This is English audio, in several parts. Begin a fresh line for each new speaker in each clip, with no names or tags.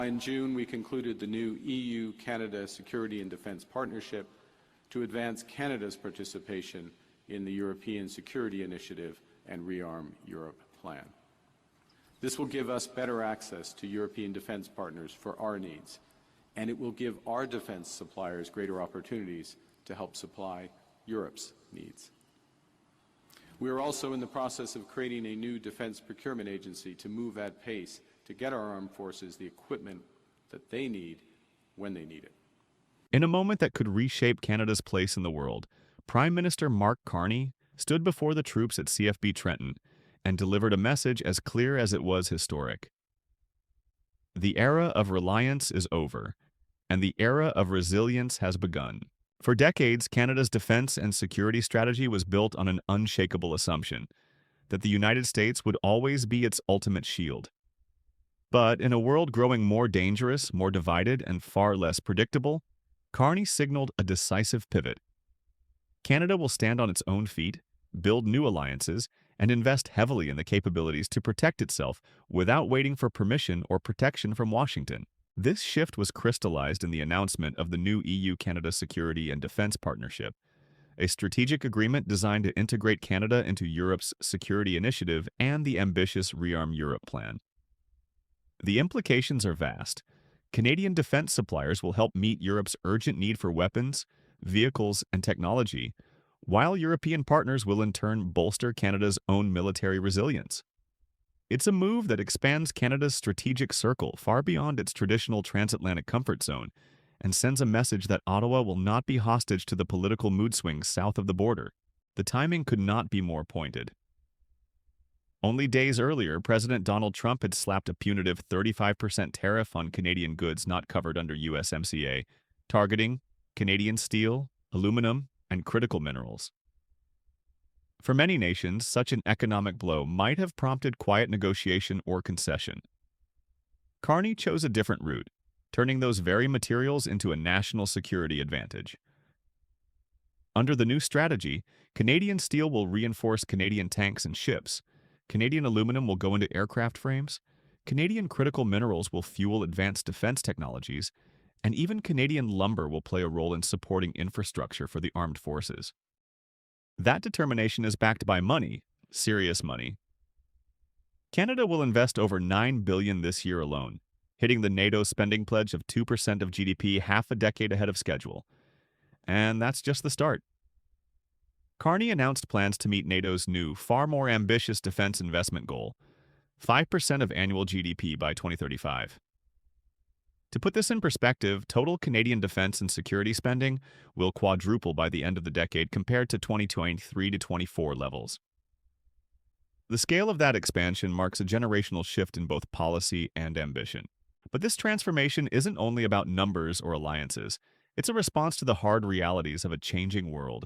In June, we concluded the new EU-Canada Security and Defence Partnership to advance Canada's participation in the European Security Initiative and Rearm Europe plan. This will give us better access to European defence partners for our needs, and it will give our defence suppliers greater opportunities to help supply Europe's needs. We are also in the process of creating a new defence procurement agency to move at pace to get our armed forces the equipment that they need when they need it.
In a moment that could reshape Canada's place in the world, Prime Minister Mark Carney stood before the troops at CFB Trenton and delivered a message as clear as it was historic. The era of reliance is over, and the era of resilience has begun. For decades, Canada's defense and security strategy was built on an unshakable assumption that the United States would always be its ultimate shield. But in a world growing more dangerous, more divided, and far less predictable, Carney signaled a decisive pivot. Canada will stand on its own feet, build new alliances, and invest heavily in the capabilities to protect itself without waiting for permission or protection from Washington. This shift was crystallized in the announcement of the new EU-Canada Security and Defence Partnership, a strategic agreement designed to integrate Canada into Europe's security initiative and the ambitious Rearm Europe plan. The implications are vast. Canadian defense suppliers will help meet Europe's urgent need for weapons, vehicles, and technology, while European partners will in turn bolster Canada's own military resilience. It's a move that expands Canada's strategic circle far beyond its traditional transatlantic comfort zone and sends a message that Ottawa will not be hostage to the political mood swings south of the border. The timing could not be more pointed. Only days earlier, President Donald Trump had slapped a punitive 35% tariff on Canadian goods not covered under USMCA, targeting Canadian steel, aluminum, and critical minerals. For many nations, such an economic blow might have prompted quiet negotiation or concession. Carney chose a different route, turning those very materials into a national security advantage. Under the new strategy, Canadian steel will reinforce Canadian tanks and ships, Canadian aluminum will go into aircraft frames, Canadian critical minerals will fuel advanced defense technologies, and even Canadian lumber will play a role in supporting infrastructure for the armed forces. That determination is backed by money, serious money. Canada will invest over $9 billion this year alone, hitting the NATO spending pledge of 2% of GDP half a decade ahead of schedule. And that's just the start. Carney announced plans to meet NATO's new, far more ambitious defense investment goal, 5% of annual GDP by 2035. To put this in perspective, total Canadian defense and security spending will quadruple by the end of the decade compared to 2023 to 24 levels. The scale of that expansion marks a generational shift in both policy and ambition. But this transformation isn't only about numbers or alliances. It's a response to the hard realities of a changing world.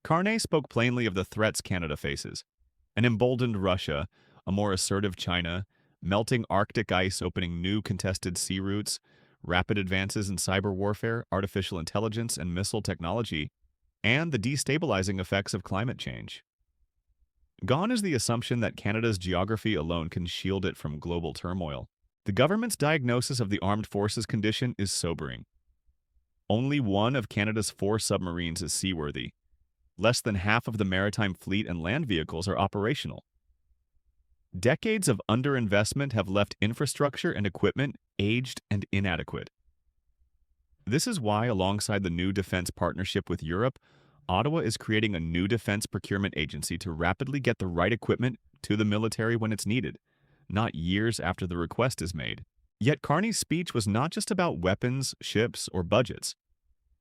Carney spoke plainly of the threats Canada faces: an emboldened Russia, a more assertive China, melting Arctic ice opening new contested sea routes, rapid advances in cyber warfare, artificial intelligence, and missile technology, and the destabilizing effects of climate change. Gone is the assumption that Canada's geography alone can shield it from global turmoil. The government's diagnosis of the armed forces condition is sobering. Only one of Canada's 4 submarines is seaworthy. Less than half of the maritime fleet and land vehicles are operational. Decades of underinvestment have left infrastructure and equipment aged and inadequate. This is why, alongside the new defense partnership with Europe, Ottawa is creating a new defense procurement agency to rapidly get the right equipment to the military when it's needed, not years after the request is made. Yet Carney's speech was not just about weapons, ships, or budgets.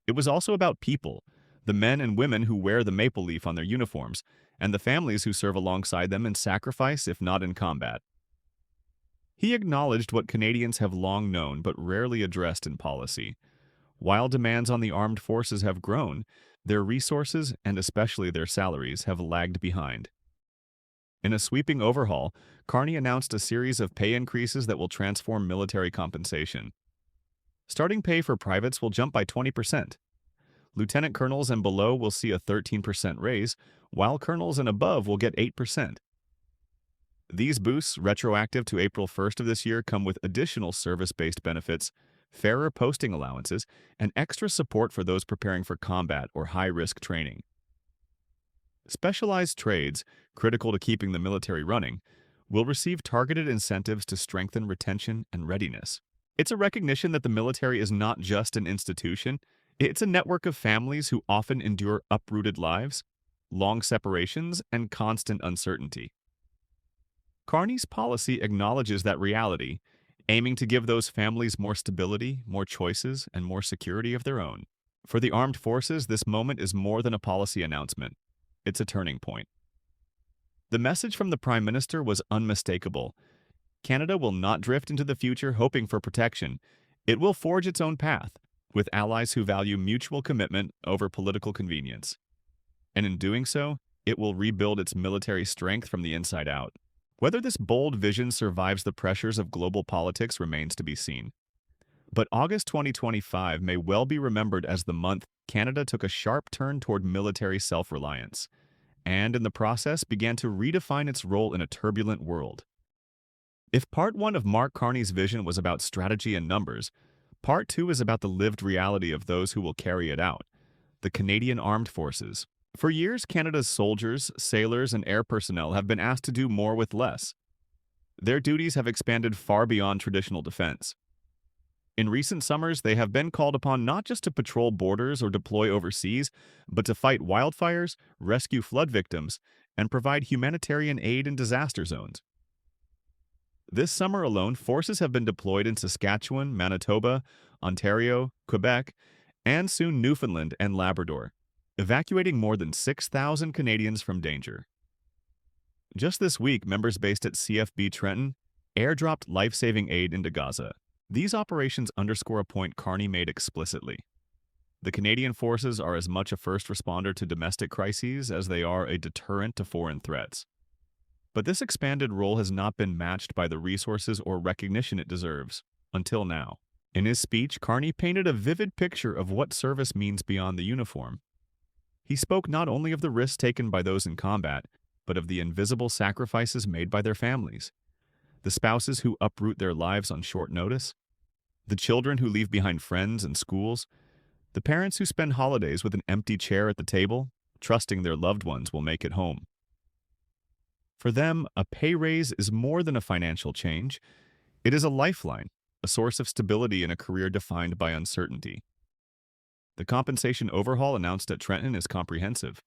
It was also about people, the men and women who wear the maple leaf on their uniforms, and the families who serve alongside them in sacrifice, if not in combat. He acknowledged what Canadians have long known but rarely addressed in policy. While demands on the armed forces have grown, their resources, and especially their salaries, have lagged behind. In a sweeping overhaul, Carney announced a series of pay increases that will transform military compensation. Starting pay for privates will jump by 20%. Lieutenant colonels and below will see a 13% raise, while colonels and above will get 8%. These boosts, retroactive to April 1st of this year, come with additional service-based benefits, fairer posting allowances, and extra support for those preparing for combat or high-risk training. Specialized trades, critical to keeping the military running, will receive targeted incentives to strengthen retention and readiness. It's a recognition that the military is not just an institution, it's a network of families who often endure uprooted lives, long separations, and constant uncertainty. Carney's policy acknowledges that reality, aiming to give those families more stability, more choices, and more security of their own. For the armed forces, this moment is more than a policy announcement. It's a turning point. The message from the Prime Minister was unmistakable. Canada will not drift into the future hoping for protection. It will forge its own path, with allies who value mutual commitment over political convenience. And in doing so, it will rebuild its military strength from the inside out. Whether this bold vision survives the pressures of global politics remains to be seen. But August 2025 may well be remembered as the month Canada took a sharp turn toward military self-reliance, and in the process began to redefine its role in a turbulent world. If Part 1 of Mark Carney's vision was about strategy and numbers, Part 2 is about the lived reality of those who will carry it out, the Canadian Armed Forces. For years, Canada's soldiers, sailors, and air personnel have been asked to do more with less. Their duties have expanded far beyond traditional defense. In recent summers, they have been called upon not just to patrol borders or deploy overseas, but to fight wildfires, rescue flood victims, and provide humanitarian aid in disaster zones. This summer alone, forces have been deployed in Saskatchewan, Manitoba, Ontario, Quebec, and soon Newfoundland and Labrador, evacuating more than 6,000 Canadians from danger. Just this week, members based at CFB Trenton airdropped life-saving aid into Gaza. These operations underscore a point Carney made explicitly. The Canadian forces are as much a first responder to domestic crises as they are a deterrent to foreign threats. But this expanded role has not been matched by the resources or recognition it deserves, until now. In his speech, Carney painted a vivid picture of what service means beyond the uniform. He spoke not only of the risks taken by those in combat, but of the invisible sacrifices made by their families. The spouses who uproot their lives on short notice, the children who leave behind friends and schools, the parents who spend holidays with an empty chair at the table, trusting their loved ones will make it home. For them, a pay raise is more than a financial change. It is a lifeline, a source of stability in a career defined by uncertainty. The compensation overhaul announced at Trenton is comprehensive.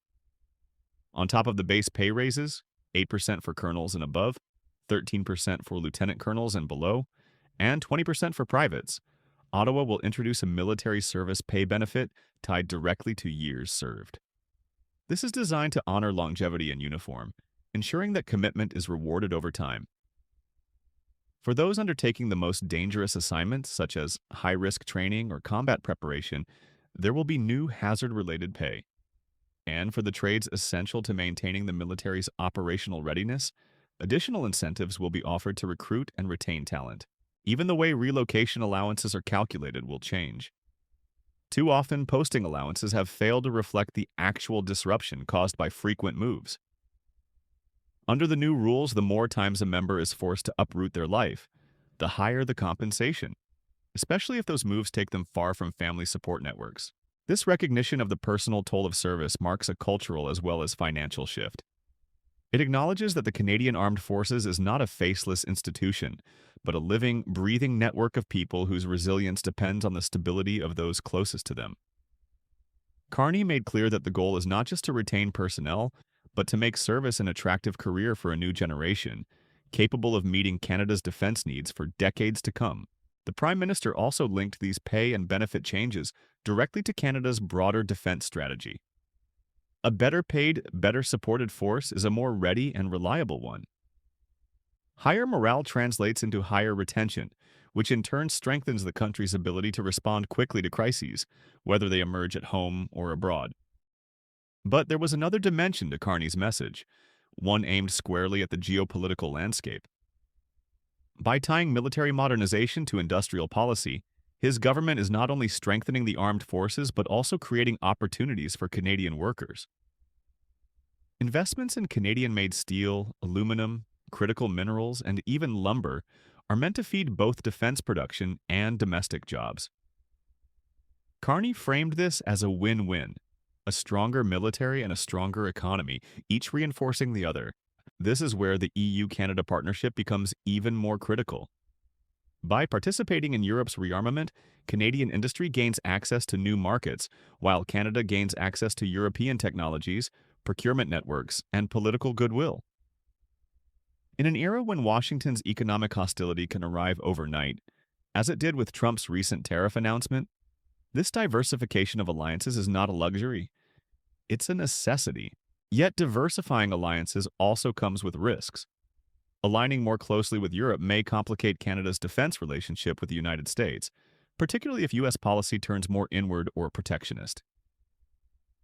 On top of the base pay raises, 8% for colonels and above, 13% for lieutenant colonels and below, and 20% for privates, Ottawa will introduce a military service pay benefit tied directly to years served. This is designed to honor longevity in uniform, ensuring that commitment is rewarded over time. For those undertaking the most dangerous assignments, such as high-risk training or combat preparation, there will be new hazard-related pay. And for the trades essential to maintaining the military's operational readiness, additional incentives will be offered to recruit and retain talent. Even the way relocation allowances are calculated will change. Too often, posting allowances have failed to reflect the actual disruption caused by frequent moves. Under the new rules, the more times a member is forced to uproot their life, the higher the compensation, especially if those moves take them far from family support networks. This recognition of the personal toll of service marks a cultural as well as financial shift. It acknowledges that the Canadian Armed Forces is not a faceless institution, but a living, breathing network of people whose resilience depends on the stability of those closest to them. Carney made clear that the goal is not just to retain personnel, but to make service an attractive career for a new generation, capable of meeting Canada's defense needs for decades to come. The Prime Minister also linked these pay and benefit changes directly to Canada's broader defense strategy. A better paid, better supported force is a more ready and reliable one. Higher morale translates into higher retention, which in turn strengthens the country's ability to respond quickly to crises, whether they emerge at home or abroad. But there was another dimension to Carney's message, one aimed squarely at the geopolitical landscape. By tying military modernization to industrial policy, his government is not only strengthening the armed forces but also creating opportunities for Canadian workers. Investments in Canadian-made steel, aluminum, critical minerals, and even lumber are meant to feed both defense production and domestic jobs. Carney framed this as a win-win, a stronger military and a stronger economy, each reinforcing the other. This is where the EU-Canada partnership becomes even more critical. By participating in Europe's rearmament, Canadian industry gains access to new markets, while Canada gains access to European technologies, procurement networks, and political goodwill. In an era when Washington's economic hostility can arrive overnight, as it did with Trump's recent tariff announcement, this diversification of alliances is not a luxury. It's a necessity. Yet diversifying alliances also comes with risks. Aligning more closely with Europe may complicate Canada's defense relationship with the United States, particularly if U.S. policy turns more inward or protectionist.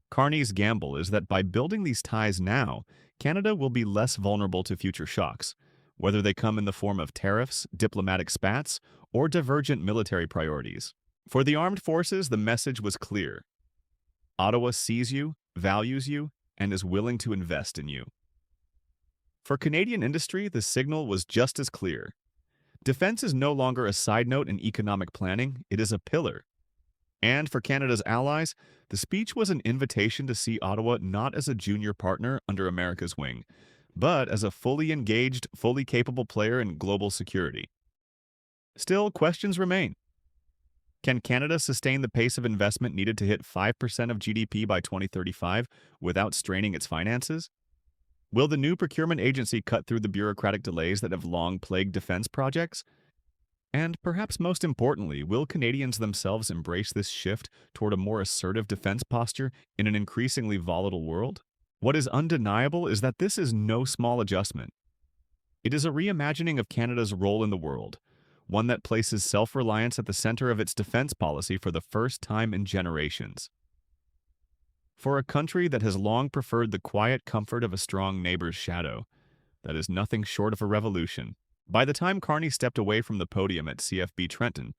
Carney's gamble is that by building these ties now, Canada will be less vulnerable to future shocks, whether they come in the form of tariffs, diplomatic spats, or divergent military priorities. For the armed forces, the message was clear. Ottawa sees you, values you, and is willing to invest in you. For Canadian industry, the signal was just as clear. Defense is no longer a side note in economic planning, it is a pillar. And for Canada's allies, the speech was an invitation to see Ottawa not as a junior partner under America's wing, but as a fully engaged, fully capable player in global security. Still, questions remain. Can Canada sustain the pace of investment needed to hit 5% of GDP by 2035 without straining its finances? Will the new procurement agency cut through the bureaucratic delays that have long plagued defense projects? And perhaps most importantly, will Canadians themselves embrace this shift toward a more assertive defense posture in an increasingly volatile world? What is undeniable is that this is no small adjustment. It is a reimagining of Canada's role in the world, one that places self-reliance at the center of its defense policy for the first time in generations. For a country that has long preferred the quiet comfort of a strong neighbor's shadow, that is nothing short of a revolution. By the time Carney stepped away from the podium at CFB Trenton,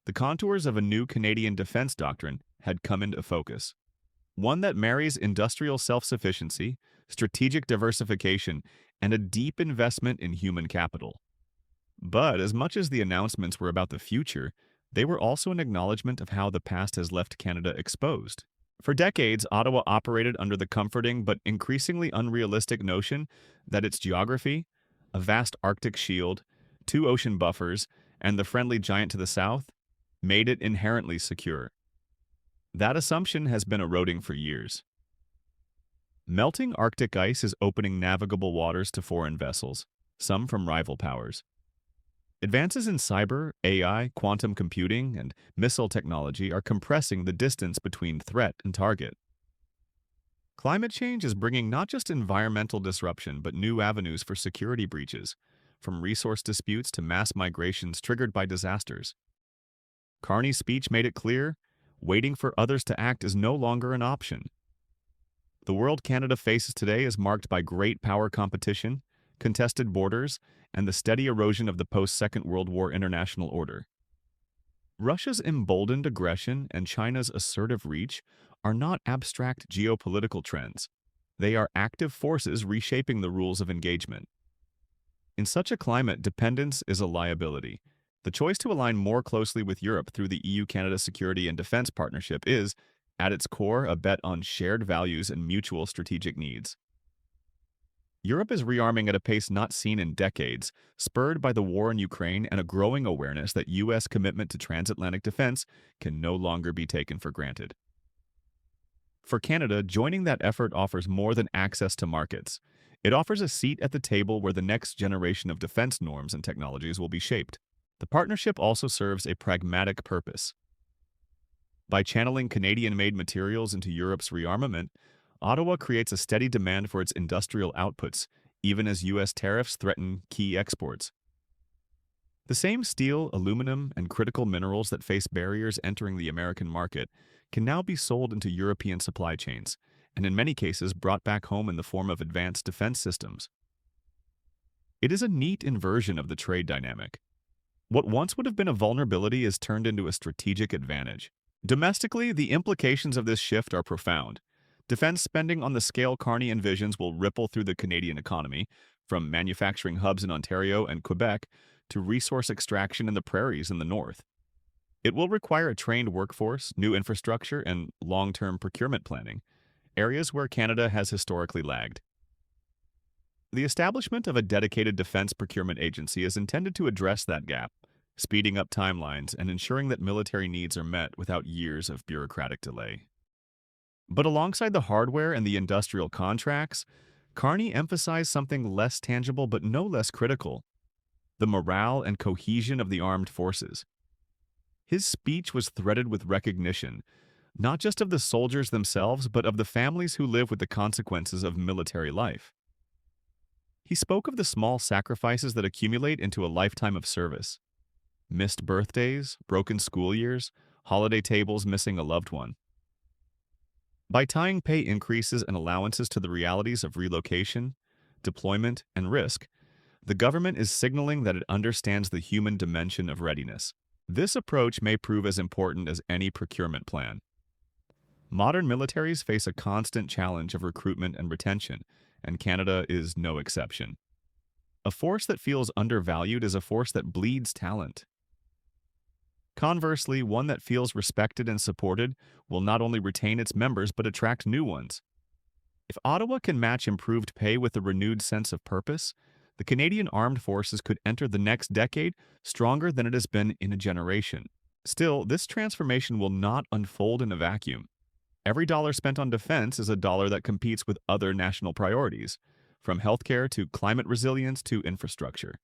the contours of a new Canadian defense doctrine had come into focus. One that marries industrial self-sufficiency, strategic diversification, and a deep investment in human capital. But as much as the announcements were about the future, they were also an acknowledgement of how the past has left Canada exposed. For decades, Ottawa operated under the comforting but increasingly unrealistic notion that its geography, a vast Arctic shield, 2 ocean buffers, and the friendly giant to the south, made it inherently secure. That assumption has been eroding for years. Melting Arctic ice is opening navigable waters to foreign vessels, some from rival powers. Advances in cyber, AI, quantum computing, and missile technology are compressing the distance between threat and target. Climate change is bringing not just environmental disruption, but new avenues for security breaches, from resource disputes to mass migrations triggered by disasters. Carney's speech made it clear, waiting for others to act is no longer an option. The world Canada faces today is marked by great power competition, contested borders, and the steady erosion of the post-Second World War international order. Russia's emboldened aggression and China's assertive reach are not abstract geopolitical trends. They are active forces reshaping the rules of engagement. In such a climate, dependence is a liability. The choice to align more closely with Europe through the EU-Canada Security and Defense Partnership is, at its core, a bet on shared values and mutual strategic needs. Europe is rearming at a pace not seen in decades, spurred by the war in Ukraine and a growing awareness that U.S. commitment to transatlantic defense can no longer be taken for granted. For Canada, joining that effort offers more than access to markets. It offers a seat at the table where the next generation of defense norms and technologies will be shaped. The partnership also serves a pragmatic purpose. By channeling Canadian-made materials into Europe's rearmament, Ottawa creates a steady demand for its industrial outputs, even as U.S. tariffs threaten key exports. The same steel, aluminum, and critical minerals that face barriers entering the American market can now be sold into European supply chains, and in many cases brought back home in the form of advanced defense systems. It is a neat inversion of the trade dynamic. What once would have been a vulnerability is turned into a strategic advantage. Domestically, the implications of this shift are profound. Defense spending on the scale Carney envisions will ripple through the Canadian economy, from manufacturing hubs in Ontario and Quebec to resource extraction in the prairies in the north. It will require a trained workforce, new infrastructure, and long-term procurement planning, areas where Canada has historically lagged. The establishment of a dedicated defense procurement agency is intended to address that gap, speeding up timelines and ensuring that military needs are met without years of bureaucratic delay. But alongside the hardware and the industrial contracts, Carney emphasized something less tangible but no less critical: the morale and cohesion of the armed forces. His speech was threaded with recognition, not just of the soldiers themselves, but of the families who live with the consequences of military life. He spoke of the small sacrifices that accumulate into a lifetime of service: missed birthdays, broken school years, holiday tables missing a loved one. By tying pay increases and allowances to the realities of relocation, deployment, and risk, the government is signaling that it understands the human dimension of readiness. This approach may prove as important as any procurement plan. Modern militaries face a constant challenge of recruitment and retention, and Canada is no exception. A force that feels undervalued is a force that bleeds talent. Conversely, one that feels respected and supported will not only retain its members but attract new ones. If Ottawa can match improved pay with a renewed sense of purpose, the Canadian Armed Forces could enter the next decade stronger than it has been in a generation. Still, this transformation will not unfold in a vacuum. Every dollar spent on defense is a dollar that competes with other national priorities, from healthcare to climate resilience to infrastructure.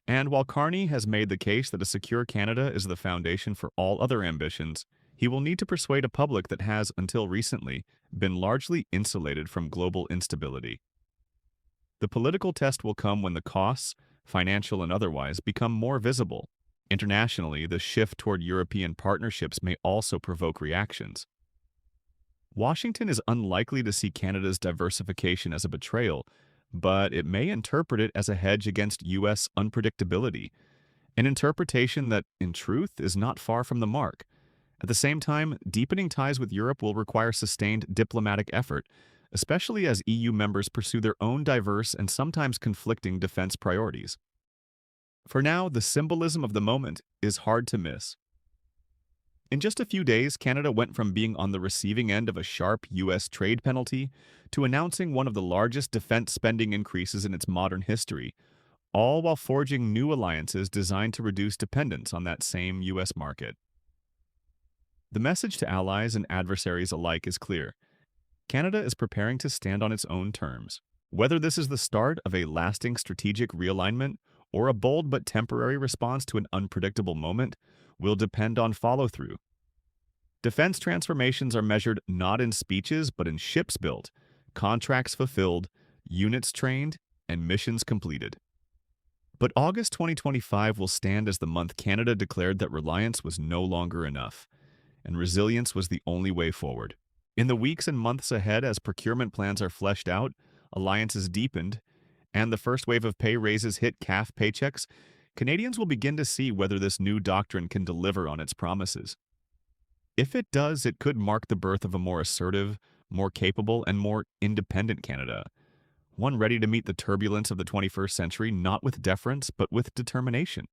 And while Carney has made the case that a secure Canada is the foundation for all other ambitions, he will need to persuade a public that has, until recently, been largely insulated from global instability. The political test will come when the costs, financial and otherwise, become more visible. Internationally, the shift toward European partnerships may also provoke reactions. Washington is unlikely to see Canada's diversification as a betrayal, but it may interpret it as a hedge against U.S. unpredictability, an interpretation that, in truth, is not far from the mark. At the same time, deepening ties with Europe will require sustained diplomatic effort, especially as EU members pursue their own diverse and sometimes conflicting defense priorities. For now, the symbolism of the moment is hard to miss. In just a few days, Canada went from being on the receiving end of a sharp U.S. trade penalty to announcing one of the largest defense spending increases in its modern history, all while forging new alliances designed to reduce dependence on that same U.S. market. The message to allies and adversaries alike is clear: Canada is preparing to stand on its own terms. Whether this is the start of a lasting strategic realignment or a bold but temporary response to an unpredictable moment will depend on follow-through. Defense transformations are measured not in speeches but in ships built, contracts fulfilled, units trained, and missions completed. But August 2025 will stand as the month Canada declared that reliance was no longer enough, and resilience was the only way forward. In the weeks and months ahead, as procurement plans are fleshed out, alliances deepened, and the first wave of pay raises hit CAF paychecks, Canadians will begin to see whether this new doctrine can deliver on its promises. If it does, it could mark the birth of a more assertive, more capable, and more independent Canada, one ready to meet the turbulence of the 21st century not with deference but with determination.